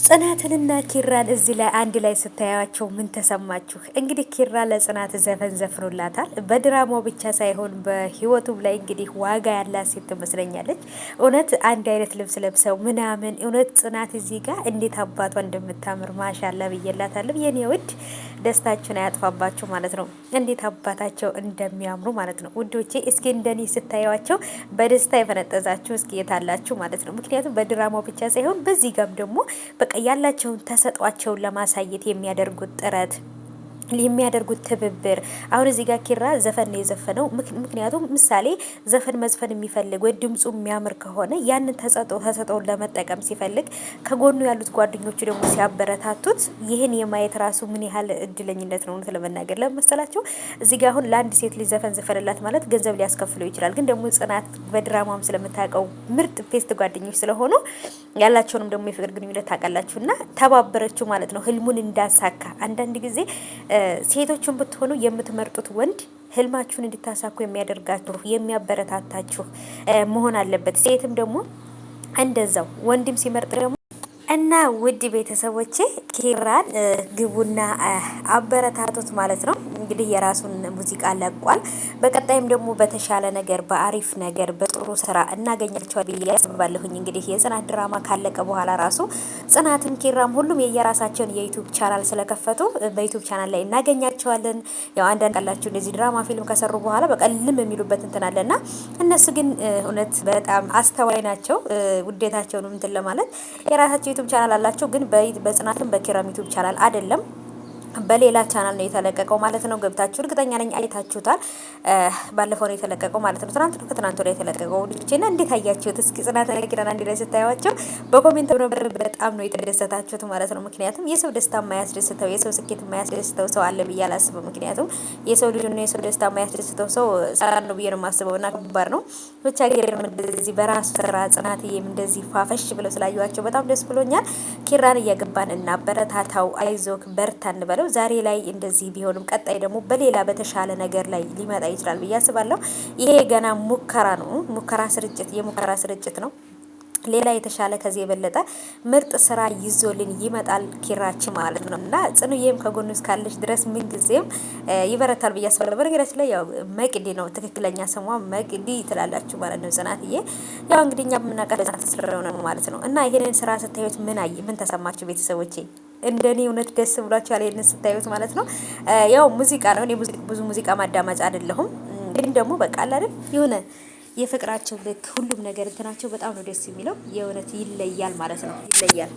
ጽናትንና ኪራን እዚህ ላይ አንድ ላይ ስታያቸው ምን ተሰማችሁ? እንግዲህ ኪራ ለጽናት ዘፈን ዘፍኖላታል። በድራማው ብቻ ሳይሆን በህይወቱም ላይ እንግዲህ ዋጋ ያላት ሴት ትመስለኛለች። እውነት አንድ አይነት ልብስ ለብሰው ምናምን እውነት ጽናት እዚህ ጋር እንዴት አባቷ እንደምታምር ማሻላ ብዬላታለሁ። የኔ ውድ ደስታችሁን አያጥፋባችሁ ማለት ነው። እንዴት አባታቸው እንደሚያምሩ ማለት ነው ውዶቼ። እስኪ እንደኔ ስታዩቸው በደስታ የፈነጠዛችሁ እስኪ የታላችሁ ማለት ነው። ምክንያቱም በድራማው ብቻ ሳይሆን በዚህ ጋም ደግሞ በቃ ያላቸውን ተሰጧቸውን ለማሳየት የሚያደርጉት ጥረት የሚያደርጉት ትብብር። አሁን እዚህ ጋር ኪራ ዘፈን ነው የዘፈነው። ምክንያቱም ምሳሌ ዘፈን መዝፈን የሚፈልግ ወይ ድምፁ የሚያምር ከሆነ ያንን ተሰጠውን ለመጠቀም ሲፈልግ ከጎኑ ያሉት ጓደኞቹ ደግሞ ሲያበረታቱት ይህን የማየት ራሱ ምን ያህል እድለኝነት ነው ለመናገር ለመሰላቸው። እዚህ ጋር አሁን ለአንድ ሴት ልጅ ዘፈን ዘፈንላት ማለት ገንዘብ ሊያስከፍለው ይችላል። ግን ደግሞ ጽናት በድራማም ስለምታውቀው ምርጥ ፔስት ጓደኞች ስለሆኑ ያላቸውንም ደግሞ የፍቅር ግንኙነት ታውቃላችሁና ተባበረችው ማለት ነው ህልሙን እንዳሳካ። አንዳንድ ጊዜ ሴቶችን ብትሆኑ የምትመርጡት ወንድ ህልማችሁን እንድታሳኩ የሚያደርጋችሁ የሚያበረታታችሁ መሆን አለበት። ሴትም ደግሞ እንደዛው ወንድም ሲመርጥ ደግሞ እና ውድ ቤተሰቦቼ ኪራን ግቡና አበረታቱት ማለት ነው። እንግዲህ የራሱን ሙዚቃ ለቋል። በቀጣይም ደግሞ በተሻለ ነገር በአሪፍ ነገር በጥሩ ስራ እናገኛቸዋል ብዬ ያስባለሁኝ። እንግዲህ የጽናት ድራማ ካለቀ በኋላ ራሱ ጽናትም ኪራም ሁሉም የየራሳቸውን የዩቲዩብ ቻናል ስለከፈቱ በዩቲዩብ ቻናል ላይ እናገኛቸዋለን። ያው አንዳንድ ቃላችሁ እንደዚህ ድራማ ፊልም ከሰሩ በኋላ በቀልም የሚሉበት እንትን አለና እነሱ ግን እውነት በጣም አስተዋይ ናቸው። ውዴታቸውን እንትን ለማለት የራሳቸው ዩቲዩብ ቻናል አላቸው። ግን በጽናትም በኪራም ዩቲዩብ ቻናል አይደለም በሌላ ቻናል ነው የተለቀቀው ማለት ነው። ገብታችሁ እርግጠኛ ነኝ አይታችሁታል። ባለፈው ነው የተለቀቀው ማለት ነው። ትናንት ነው ከትናንት ወዲያ የተለቀቀው ልጅና እንዴት አያችሁት? እስኪ ጽናት ኪራን አንድ ላይ ስታዩዋቸው በኮሜንት ነበር በጣም ነው የተደሰታችሁት ማለት ነው። ምክንያቱም የሰው ደስታ የማያስደስተው የሰው ስኬት የማያስደስተው ሰው አለ ብዬ አላስብም። ምክንያቱም የሰው ልጅ ነው የሰው ደስታ የማያስደስተው ሰው ሰራን ነው ብዬ ነው የማስበው። እና ከባድ ነው ብቻ ግን እንደዚህ በራሱ ስራ ጽናትዬም እንደዚህ ፋፈሽ ብለው ስላዩዋቸው በጣም ደስ ብሎኛል። ኪራን እያገባን እና በረታታው አይዞክ በርታ እንበለው። ዛሬ ላይ እንደዚህ ቢሆንም ቀጣይ ደግሞ በሌላ በተሻለ ነገር ላይ ሊመጣ ይችላል ብዬ አስባለሁ። ይሄ ገና ሙከራ ነው፣ የሙከራ ስርጭት ነው። ሌላ የተሻለ ከዚህ የበለጠ ምርጥ ስራ ይዞልን ይመጣል ኪራችን ማለት ነው። እና ጽኑዬም ከጎኑ እስካለች ድረስ ምን ጊዜም ይበረታል ብዬ አስባለሁ። በነገራችን ላይ ያው መቅዲ ነው ትክክለኛ ስሟ መቅዲ ትላላችሁ ማለት ነው። ጽናትዬ ያው እንግዲህ እኛ የምናውቃት ጽናት ስለሆነ ነው ማለት ነው። እና ይሄንን ስራ ስታዩት ምን ተሰማችሁ ቤተሰቦቼ? እንደኔ እውነት ደስ ብሏችኋል ይሄንን ስታዩት ማለት ነው። ያው ሙዚቃ ነው። እኔ ብዙ ሙዚቃ ማዳመጫ አይደለሁም። ግን ደግሞ በቃ አይደል የሆነ የፍቅራቸው ልክ ሁሉም ነገር እንትናቸው በጣም ነው ደስ የሚለው። የእውነት ይለያል ማለት ነው። ይለያል።